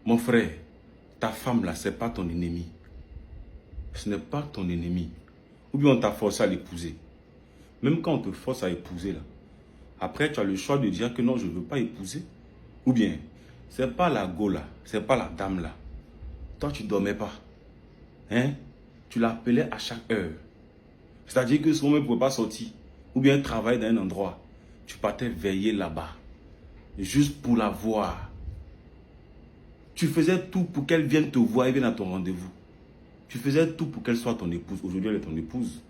Mon frère, ta femme là, ce n'est pas ton ennemi. Ce n'est pas ton ennemi. Ou bien on t'a forcé à l'épouser. Même quand on te force à épouser là, après tu as le choix de dire que non, je ne veux pas épouser. Ou bien, ce n'est pas la go là, ce n'est pas la dame là. Toi, tu ne dormais pas. Hein? Tu l'appelais à chaque heure. C'est-à-dire que souvent, elle ne pouvait pas sortir. Ou bien travailler dans un endroit. Tu partais veiller là-bas. Juste pour la voir. Tu faisais tout pour qu'elle vienne te voir et vienne à ton rendez-vous. Tu faisais tout pour qu'elle soit ton épouse. Aujourd'hui, elle est ton épouse.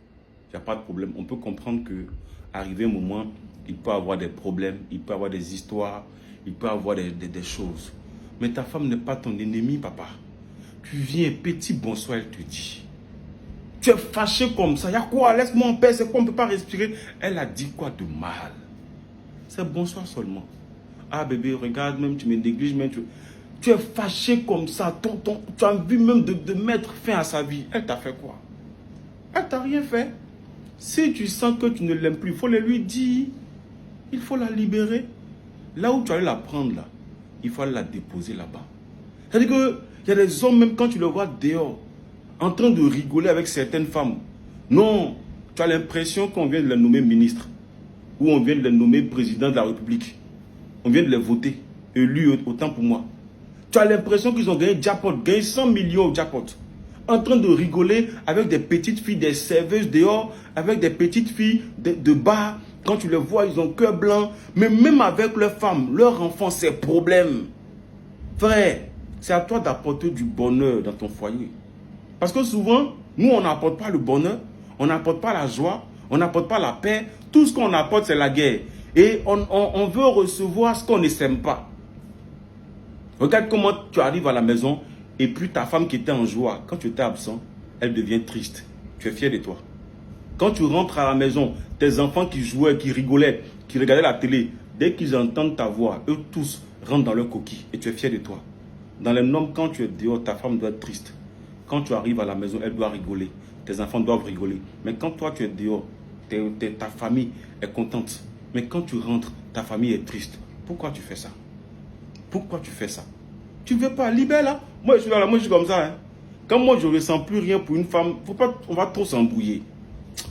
Il n'y a pas de problème. On peut comprendre que, arrivé un moment, il peut avoir des problèmes, il peut avoir des histoires, il peut avoir des choses. Mais ta femme n'est pas ton ennemi, papa. Tu viens, petit bonsoir, elle te dit. Tu es fâché comme ça. Il y a quoi? Laisse-moi en paix. C'est quoi? On ne peut pas respirer. Elle a dit quoi de mal? C'est bonsoir seulement. Ah bébé, regarde, même tu me négliges, même tu es fâché comme ça. Tu as envie même de mettre fin à sa vie. Elle t'a fait quoi? Elle t'a rien fait. Si tu sens que tu ne l'aimes plus, il faut le lui dire. Il faut la libérer. Là où tu allais la prendre, là, il faut la déposer là-bas. C'est-à-dire qu'il y a des hommes, même quand tu le vois dehors, en train de rigoler avec certaines femmes. Non, tu as l'impression qu'on vient de les nommer ministre. Ou on vient de les nommer président de la République. On vient de les voter. Élus, autant pour moi. Tu as l'impression qu'ils ont gagné jackpot, gagné 100 millions au jackpot. En train de rigoler avec des petites filles, des serveuses dehors, avec des petites filles de bar. Quand tu les vois, ils ont cœur blanc. Mais même avec leurs femmes, leurs enfants, c'est problème. Frère, c'est à toi d'apporter du bonheur dans ton foyer. Parce que souvent, nous, on n'apporte pas le bonheur, on n'apporte pas la joie, on n'apporte pas la paix. Tout ce qu'on apporte, c'est la guerre. Et on veut recevoir ce qu'on ne sème pas. Regarde comment tu arrives à la maison et puis ta femme qui était en joie, quand tu étais absent, elle devient triste. Tu es fier de toi. Quand tu rentres à la maison, tes enfants qui jouaient, qui rigolaient, qui regardaient la télé, dès qu'ils entendent ta voix, eux tous rentrent dans leur coquille et tu es fier de toi. Dans les normes, quand tu es dehors, ta femme doit être triste. Quand tu arrives à la maison, elle doit rigoler. Tes enfants doivent rigoler. Mais quand toi, tu es dehors, ta famille est contente. Mais quand tu rentres, ta famille est triste. Pourquoi tu fais ça? Pourquoi tu fais ça? Tu ne veux pas, libère là. Moi, je suis là, moi, je suis comme ça. Hein. Quand moi, je ne ressens plus rien pour une femme, faut pas, on va trop s'embrouiller.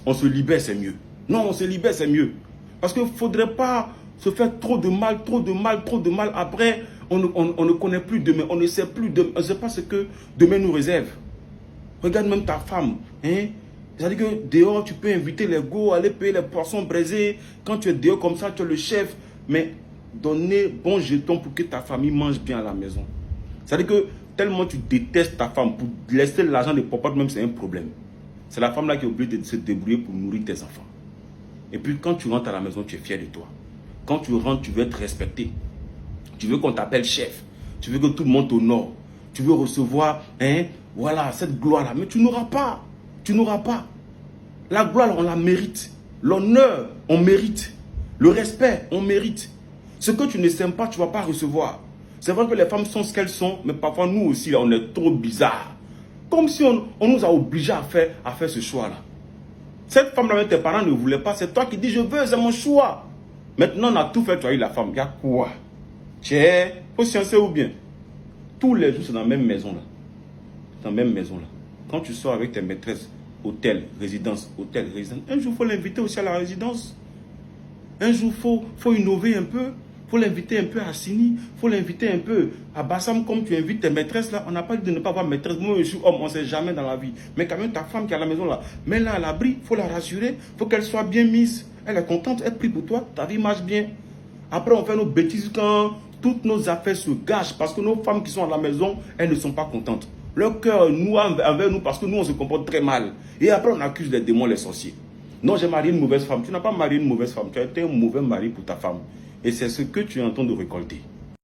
On se libère, c'est mieux. Non, on se libère, c'est mieux. Parce qu'il ne faudrait pas se faire trop de mal, trop de mal, trop de mal. Après, on ne connaît plus demain. On ne sait plus demain. On ne sait pas ce que demain nous réserve. Regarde même ta femme. Hein? C'est-à-dire que dehors, tu peux inviter les go, aller payer les poissons braisés. Quand tu es dehors comme ça, tu es le chef. Mais donner bon jeton pour que ta famille mange bien à la maison. C'est-à-dire que tellement tu détestes ta femme, pour laisser l'argent de papa, même c'est un problème. C'est la femme là qui est obligée de se débrouiller pour nourrir tes enfants. Et puis quand tu rentres à la maison, tu es fier de toi. Quand tu rentres, tu veux être respecté. Tu veux qu'on t'appelle chef. Tu veux que tout le monde t'honore. Tu veux recevoir, hein, voilà, cette gloire-là. Mais tu n'auras pas. Tu n'auras pas. La gloire, on la mérite. L'honneur, on mérite. Le respect, on mérite. Ce que tu ne sèmes pas, tu ne vas pas recevoir. C'est vrai que les femmes sont ce qu'elles sont, mais parfois nous aussi, là, on est trop bizarres. Comme si on nous a obligés à faire ce choix-là. Cette femme-là, même tes parents ne voulaient pas. C'est toi qui dis, je veux, c'est mon choix. Maintenant, on a tout fait, tu as eu la femme. Il y a quoi? Tiens, faut sciencer ou bien? Tous les jours, c'est dans la même maison là. Dans la même maison là. Quand tu sors avec tes maîtresses, hôtel, résidence, un jour, il faut l'inviter aussi à la résidence. Un jour, faut innover un peu. Il faut l'inviter un peu à Sini. Il faut l'inviter un peu à Bassam, comme tu invites tes maîtresses là. On n'a pas dit de ne pas avoir maîtresse. Moi, je suis homme, on ne sait jamais dans la vie. Mais quand même, ta femme qui est à la maison là, mets-la à l'abri. Il faut la rassurer. Il faut qu'elle soit bien mise. Elle est contente, elle prie pour toi. Ta vie marche bien. Après, on fait nos bêtises quand toutes nos affaires se gâchent. Parce que nos femmes qui sont à la maison, elles ne sont pas contentes. Leur cœur nous envers nous parce que nous, on se comporte très mal. Et après, on accuse les démons, les sorciers. Non, j'ai marié une mauvaise femme. Tu n'as pas marié une mauvaise femme. Tu as été un mauvais mari pour ta femme. Et c'est ce que tu es en train de récolter.